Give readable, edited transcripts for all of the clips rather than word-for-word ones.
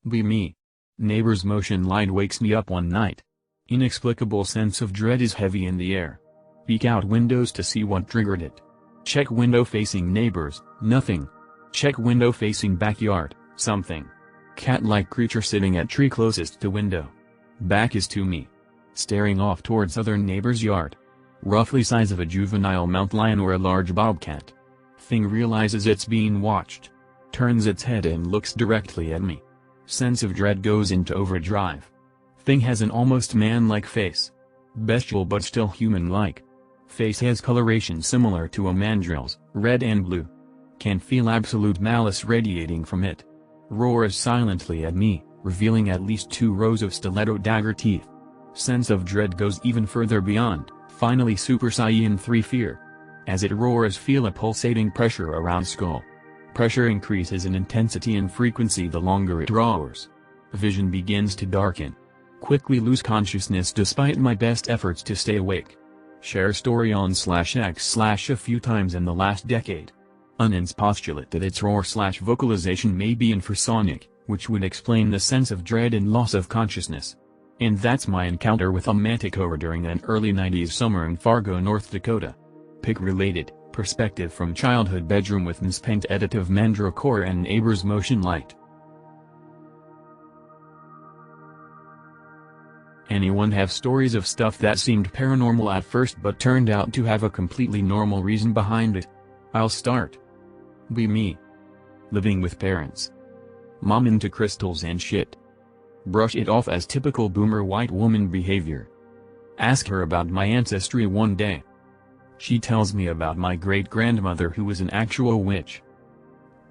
Be me. Neighbor's motion light wakes me up one night. Inexplicable sense of dread is heavy in the air. Peek out windows to see what triggered it. Check window facing neighbors, nothing. Check window facing backyard, something. Cat-like creature sitting at tree closest to window. Back is to me. Staring off towards other neighbor's yard. Roughly size of a juvenile mountain lion or a large bobcat. Thing realizes it's being watched. Turns its head and looks directly at me. Sense of dread goes into overdrive. Thing has an almost man-like face. Bestial but still human-like. Face has coloration similar to a mandrill's, red and blue. Can feel absolute malice radiating from it. Roars silently at me, revealing at least 2 rows of stiletto dagger teeth. Sense of dread goes even further beyond, finally Super Saiyan 3 fear. As it roars, feel a pulsating pressure around skull. Pressure increases in intensity and frequency the longer it roars. Vision begins to darken. Quickly lose consciousness despite my best efforts to stay awake. Share story on /x/ a few times in the last decade. Onion's postulate that its roar/vocalization may be infrasonic, which would explain the sense of dread and loss of consciousness. And that's my encounter with a manticore during an early 90s summer in Fargo, North Dakota. Pic related, perspective from childhood bedroom with mispaint edit of mandracore and neighbor's motion light. Anyone have stories of stuff that seemed paranormal at first but turned out to have a completely normal reason behind it? I'll start. Be me. Living with parents. Mom into crystals and shit. Brush it off as typical boomer white woman behavior. Ask her about my ancestry one day. She tells me about my great-grandmother who was an actual witch.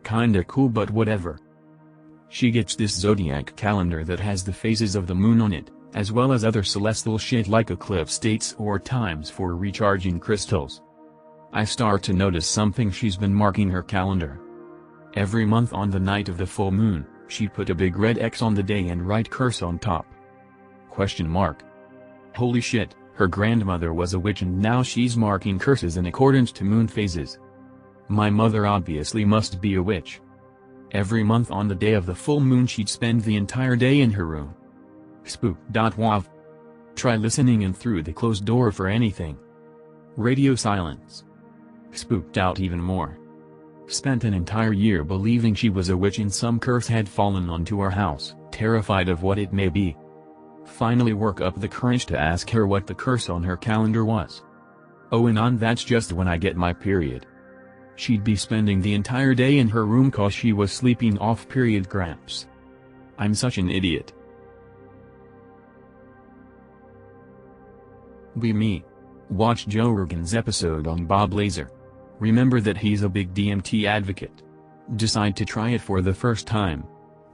Kinda cool but whatever. She gets this zodiac calendar that has the phases of the moon on it, as well as other celestial shit like eclipse dates or times for recharging crystals. I start to notice something. She's been marking her calendar. Every month on the night of the full moon, she'd put a big red X on the day and write curse on top. Question mark. Holy shit, her grandmother was a witch and now she's marking curses in accordance to moon phases. My mother obviously must be a witch. Every month on the day of the full moon she'd spend the entire day in her room. Spook.wav. Try listening in through the closed door for anything. Radio silence. Spooked out even more. Spent an entire year believing she was a witch and some curse had fallen onto our house, terrified of what it may be. Finally work up the courage to ask her what the curse on her calendar was. Oh, and that's just when I get my period. She'd be spending the entire day in her room cause she was sleeping off period cramps. I'm such an idiot. Be me. Watch Joe Rogan's episode on Bob Lazar. Remember that he's a big DMT advocate. Decide to try it for the first time.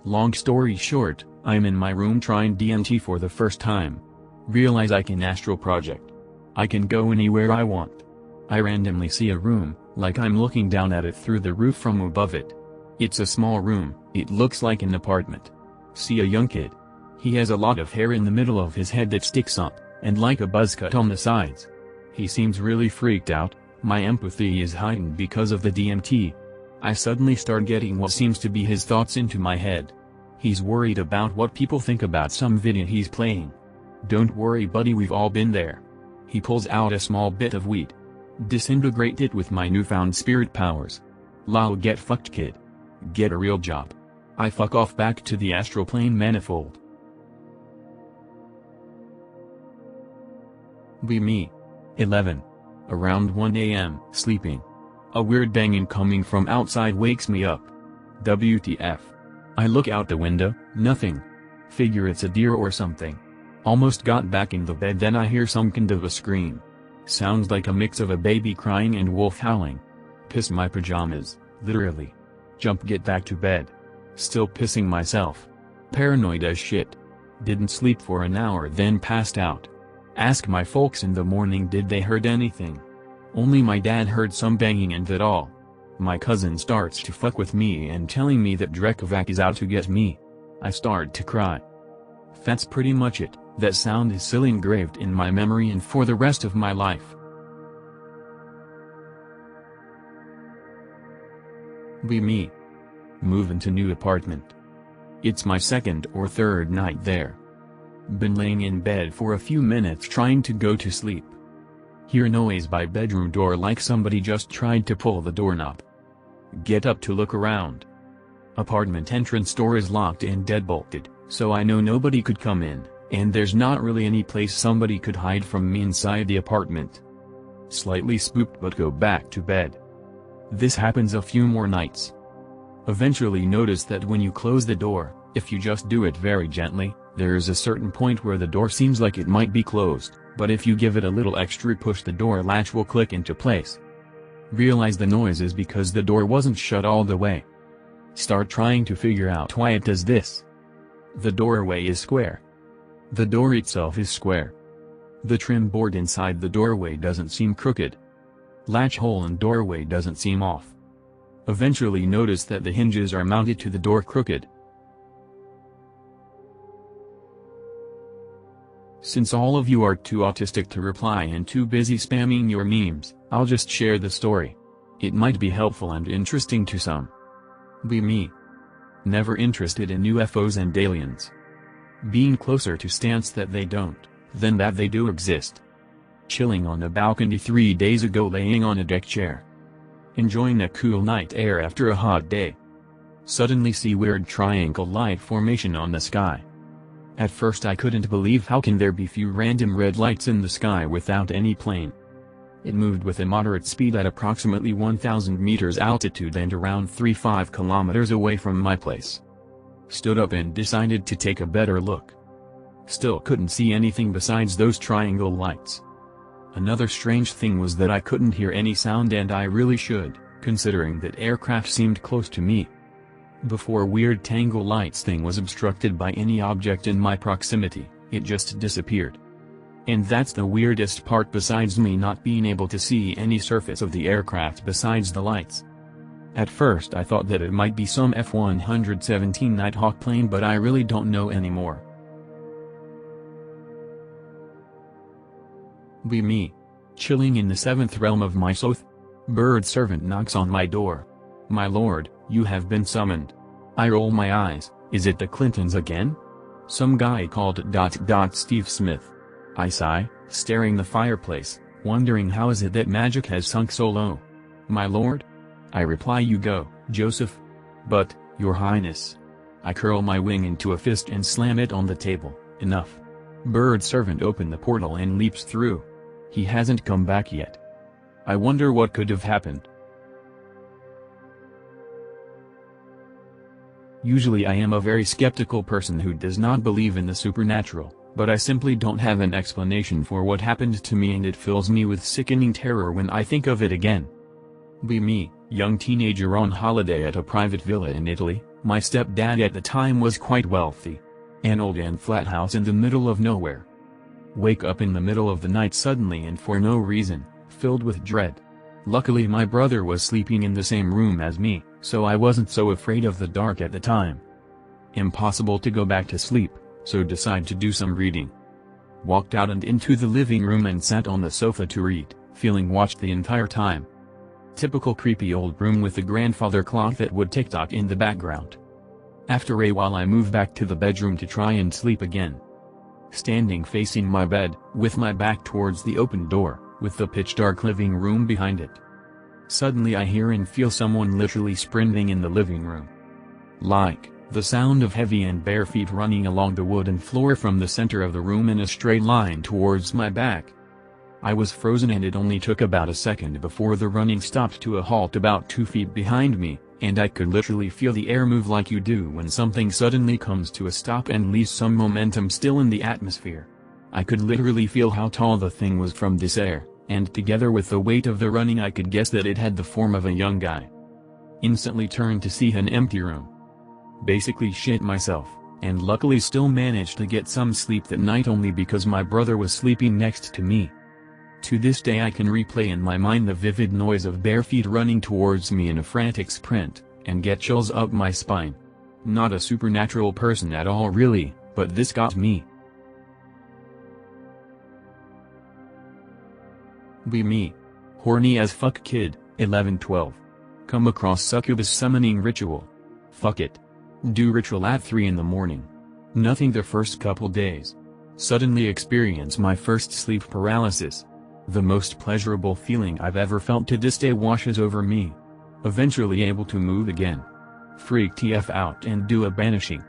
Long story short, I'm in my room trying DMT for the first time. Realize I can astral project. I can go anywhere I want. I randomly see a room, like I'm looking down at it through the roof from above it. It's a small room, it looks like an apartment. See a young kid. He has a lot of hair in the middle of his head that sticks up, and like a buzz cut on the sides. He seems really freaked out. My empathy is heightened because of the DMT. I suddenly start getting what seems to be his thoughts into my head. He's worried about what people think about some video he's playing. Don't worry buddy, we've all been there. He pulls out a small bit of weed. Disintegrate it with my newfound spirit powers. Lol, get fucked kid. Get a real job. I fuck off back to the astral plane manifold. Be me. 11. Around 1 a.m. Sleeping. A weird banging coming from outside wakes me up. WTF. I look out the window, nothing. Figure it's a deer or something. Almost got back in the bed, then I hear some kind of a scream. Sounds like a mix of a baby crying and wolf howling. Piss my pajamas, literally. Jump, get back to bed. Still pissing myself. Paranoid as shit. Didn't sleep for an hour, then passed out. Ask my folks in the morning did they heard anything. Only my dad heard some banging and that all. My cousin starts to fuck with me and telling me that Drekovac is out to get me. I start to cry. That's pretty much it. That sound is still engraved in my memory and for the rest of my life. Be me. Move into new apartment. It's my second or third night there. Been laying in bed for a few minutes trying to go to sleep. Hear noise by bedroom door like somebody just tried to pull the doorknob. Get up to look around. Apartment entrance door is locked and deadbolted, so I know nobody could come in, and there's not really any place somebody could hide from me inside the apartment. Slightly spooked but go back to bed. This happens a few more nights. Eventually notice that when you close the door, if you just do it very gently, there is a certain point where the door seems like it might be closed, but if you give it a little extra push the door latch will click into place. Realize the noise is because the door wasn't shut all the way. Start trying to figure out why it does this. The doorway is square. The door itself is square. The trim board inside the doorway doesn't seem crooked. Latch hole and doorway doesn't seem off. Eventually notice that the hinges are mounted to the door crooked. Since all of you are too autistic to reply and too busy spamming your memes, I'll just share the story. It might be helpful and interesting to some. Be me. Never interested in UFOs and aliens. Being closer to stance that they don't, than that they do exist. Chilling on a balcony 3 days ago laying on a deck chair. Enjoying a cool night air after a hot day. Suddenly see weird triangle light formation on the sky. At first I couldn't believe how can there be few random red lights in the sky without any plane. It moved with a moderate speed at approximately 1,000 meters altitude and around 3-5 kilometers away from my place. Stood up and decided to take a better look. Still couldn't see anything besides those triangle lights. Another strange thing was that I couldn't hear any sound, and I really should, considering that aircraft seemed close to me. Before weird tangle lights thing was obstructed by any object in my proximity, it just disappeared. And that's the weirdest part besides me not being able to see any surface of the aircraft besides the lights. At first I thought that it might be some F-117 Nighthawk plane, but I really don't know anymore. Be me. Chilling in the seventh realm of my soul. Bird servant knocks on my door. My lord, you have been summoned. I roll my eyes. Is it the Clintons again? Some guy called Steve Smith. I sigh, staring the fireplace, wondering how is it that magic has sunk so low. My lord? I reply, you go, Joseph. But, your highness. I curl my wing into a fist and slam it on the table. Enough. Bird servant open the portal and leaps through. He hasn't come back yet. I wonder what could have happened. Usually I am a very skeptical person who does not believe in the supernatural, but I simply don't have an explanation for what happened to me, and it fills me with sickening terror when I think of it again. Be me, young teenager on holiday at a private villa in Italy. My stepdad at the time was quite wealthy. An old and flat house in the middle of nowhere. Wake up in the middle of the night suddenly and for no reason, filled with dread. Luckily my brother was sleeping in the same room as me, so I wasn't so afraid of the dark at the time. Impossible to go back to sleep, so decide to do some reading. Walked out and into the living room and sat on the sofa to read, feeling watched the entire time. Typical creepy old room with a grandfather clock that would tick-tock in the background. After a while I move back to the bedroom to try and sleep again. Standing facing my bed, with my back towards the open door, with the pitch-dark living room behind it. Suddenly I hear and feel someone literally sprinting in the living room. Like, the sound of heavy and bare feet running along the wooden floor from the center of the room in a straight line towards my back. I was frozen, and it only took about a second before the running stopped to a halt about 2 feet behind me, and I could literally feel the air move like you do when something suddenly comes to a stop and leaves some momentum still in the atmosphere. I could literally feel how tall the thing was from this air, and together with the weight of the running I could guess that it had the form of a young guy. Instantly turned to see an empty room. Basically shit myself, and luckily still managed to get some sleep that night only because my brother was sleeping next to me. To this day I can replay in my mind the vivid noise of bare feet running towards me in a frantic sprint, and get chills up my spine. Not a supernatural person at all really, but this got me. Be me. Horny as fuck kid, 11-12. Come across succubus summoning ritual. Fuck it. Do ritual at 3 in the morning. Nothing the first couple days. Suddenly experience my first sleep paralysis. The most pleasurable feeling I've ever felt to this day washes over me. Eventually able to move again. Freak TF out and do a banishing.